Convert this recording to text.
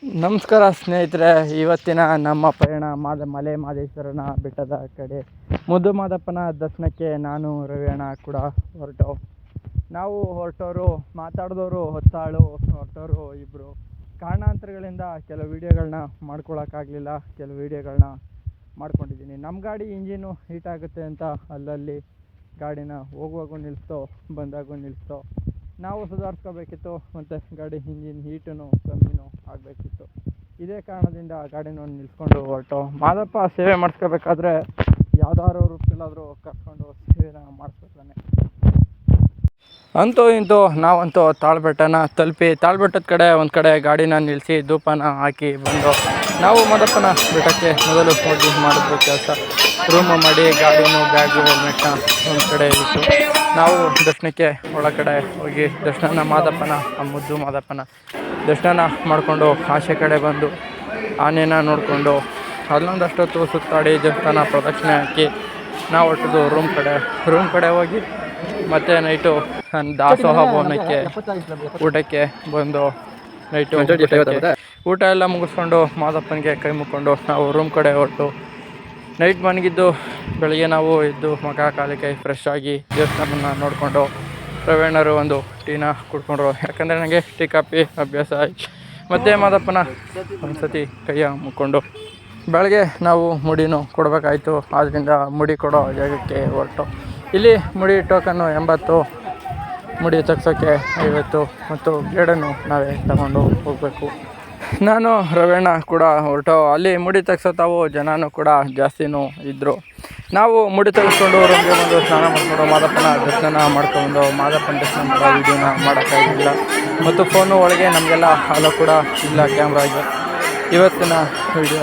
ನಮಸ್ಕಾರ ಸ್ನೇಹಿತರೆ, ಇವತ್ತಿನ ನಮ್ಮ ಪಯಣ ಮಲೆ ಮಾದೇಶ್ವರನ ಬೆಟ್ಟದ ಕಡೆ ಮುದ್ದು ಮಾದಪ್ಪನ ದರ್ಶನಕ್ಕೆ ನಾನು ರವಿಯಣ್ಣ ಕೂಡ ನಾವು ಹೊರಟವರು ಮಾತಾಡಿದವರು ಹೊತ್ತಾಳು, ಹೊರಟವರು ಇಬ್ಬರು. ಕಾರಣಾಂತರಗಳಿಂದ ಕೆಲವು ವೀಡಿಯೋಗಳನ್ನ ಮಾಡ್ಕೊಳಕ್ಕಾಗಲಿಲ್ಲ, ಕೆಲವು ವೀಡಿಯೋಗಳನ್ನ ಮಾಡ್ಕೊಂಡಿದ್ದೀನಿ. ನಮ್ಮ ಗಾಡಿ ಇಂಜಿನು ಹೀಟ್ ಆಗುತ್ತೆ ಅಂತ ಅಲ್ಲಲ್ಲಿ ಗಾಡಿನ ಹೋಗುವಾಗೂ ನಿಲ್ಲಿಸ್ತೋ, ಬಂದಾಗೂ ನಿಲ್ಲಿಸ್ತೋ. ನಾವು ಸುಧಾರಿಸ್ಕೋಬೇಕಿತ್ತು, ಮತ್ತು ಗಾಡಿ ಇಂಜಿನ್ ಹೀಟೂ ಕಮ್ಮಿನೂ ಆಗಬೇಕಿತ್ತು. ಇದೇ ಕಾರಣದಿಂದ ಗಾಡಿನ ನಿಲ್ಲಿಸ್ಕೊಂಡು ಹೊರಟು. ಮಾದಪ್ಪ ಸೇವೆ ಮಾಡಿಸ್ಕೋಬೇಕಾದ್ರೆ ಯಾವ್ದಾದ್ರು ರೂಪದಲ್ಲಾದರೂ ಕರ್ಕೊಂಡು ಸೇವೆನ ಮಾಡಿಸ್ಕೊತಾನೆ. ಅಂತೂ ಇಂತೂ ನಾವಂತೂ ತಾಳ್ಬೆಟ್ಟನ ತಲುಪಿ, ತಾಳ್ಬೆಟ್ಟದ ಕಡೆ ಒಂದು ಕಡೆ ಗಾಡಿನ ನಿಲ್ಲಿಸಿ ಧೂಪನ ಹಾಕಿ ಬಂದು ನಾವು ಮಾದಪ್ಪನ ಬೆಟ್ಟಕ್ಕೆ ಮೊದಲು ಹೋಗಿ ಮಾಡಿದ್ರು ಕೆಲಸ. ರೂಮ್ ಮಾಡಿ ಗಾಡಿನೂ ಬ್ಯಾಗು ಹೆಲ್ಮೆಟ್ನ ಒಂದು ಕಡೆ ಇಟ್ಟು ನಾವು ದರ್ಶನಕ್ಕೆ ಒಳಗಡೆ ಹೋಗಿ ಮಾದಪ್ಪನ ಮುದ್ದು ಮಾದಪ್ಪನ ದರ್ಶನ ಮಾಡಿಕೊಂಡು ಆಚೆ ಕಡೆ ಬಂದು ಆನೆನ ನೋಡಿಕೊಂಡು ಅಲ್ಲೊಂದಷ್ಟೊತ್ತು ಸುತ್ತಾಡಿ ದೇವಸ್ಥಾನ ಪ್ರದಕ್ಷಿಣೆ ಹಾಕಿ ನಾವು ಹೊರಟದ್ದು ರೂಮ್ ಕಡೆ ಹೋಗಿ ಮತ್ತು ನೈಟು ದಾಸೋಹ ಭವನಕ್ಕೆ ಊಟಕ್ಕೆ ಬಂದು ನೈಟು ಊಟ ಎಲ್ಲ ಮುಗಿಸ್ಕೊಂಡು ಮಾದಪ್ಪನಿಗೆ ಕೈ ಮುಕ್ಕೊಂಡು ನಾವು ರೂಮ್ ಕಡೆ ಹೊರಟು ನೈಟ್ ಮನಗಿದ್ದು ಬೆಳಗ್ಗೆ ನಾವು ಎದ್ದು ಮುಖ ಕಾಲು ಕೈ ಫ್ರೆಶ್ ಆಗಿ ದೇವಸ್ಥಾನನ ನೋಡಿಕೊಂಡು ಪ್ರವೀಣರು ಒಂದು ಟೀನ ಕುಡ್ಕೊಂಡ್ರು. ಯಾಕಂದರೆ ನನಗೆ ಟೀ ಕಾಫಿ ಅಭ್ಯಾಸ ಆಯ್ತು. ಮತ್ತು ಮಾದಪ್ಪನ ಒಂದು ಸತಿ ಕೈಯ ಮುಕ್ಕೊಂಡು ಬೆಳಗ್ಗೆ ನಾವು ಮುಡಿನೂ ಕೊಡಬೇಕಾಯ್ತು. ಆದ್ದರಿಂದ ಮುಡಿ ಕೊಡೋ ಜಾಗಕ್ಕೆ ಹೊರಟು. ಇಲ್ಲಿ ಮುಡಿ ಟೋಕನ್ನು 80, ಮುಡಿ ತಗ್ಸೋಕ್ಕೆ 50 ಮತ್ತು ಬ್ಲೇಡನ್ನು ನಾವೇ ತಗೊಂಡು ಹೋಗಬೇಕು. ನಾನು ರವೀಣ ಕೂಡ ಹೊರಟು. ಅಲ್ಲಿ ಮುಡಿ ತೆಗ್ಸೋತಾವು ಜನನೂ ಕೂಡ ಜಾಸ್ತಿನೂ ಇದ್ದರು. ನಾವು ಮುಡಿ ತೆಗೆಸ್ಕೊಂಡು ರೂಮ್ಗೆ ಬಂದು ಸ್ನಾನ ಮಾಡಿಕೊಂಡು ಮಾದಪ್ಪನ ದರ್ಶನ ಮಾಡ್ಕೊಂಡು ಮಾದಪ್ಪನ ದರ್ಶನ ಮಾಡೋ ವೀಡಿಯೋನ ಮಾಡೋಕ್ಕಾಗಿಲ್ಲ. ಮತ್ತು ಫೋನು ಒಳಗೆ ನಮಗೆಲ್ಲ ಅಲೋ ಕೂಡ ಇಲ್ಲ ಕ್ಯಾಮ್ರಾಗೆ. ಇವತ್ತಿನ ವೀಡಿಯೋ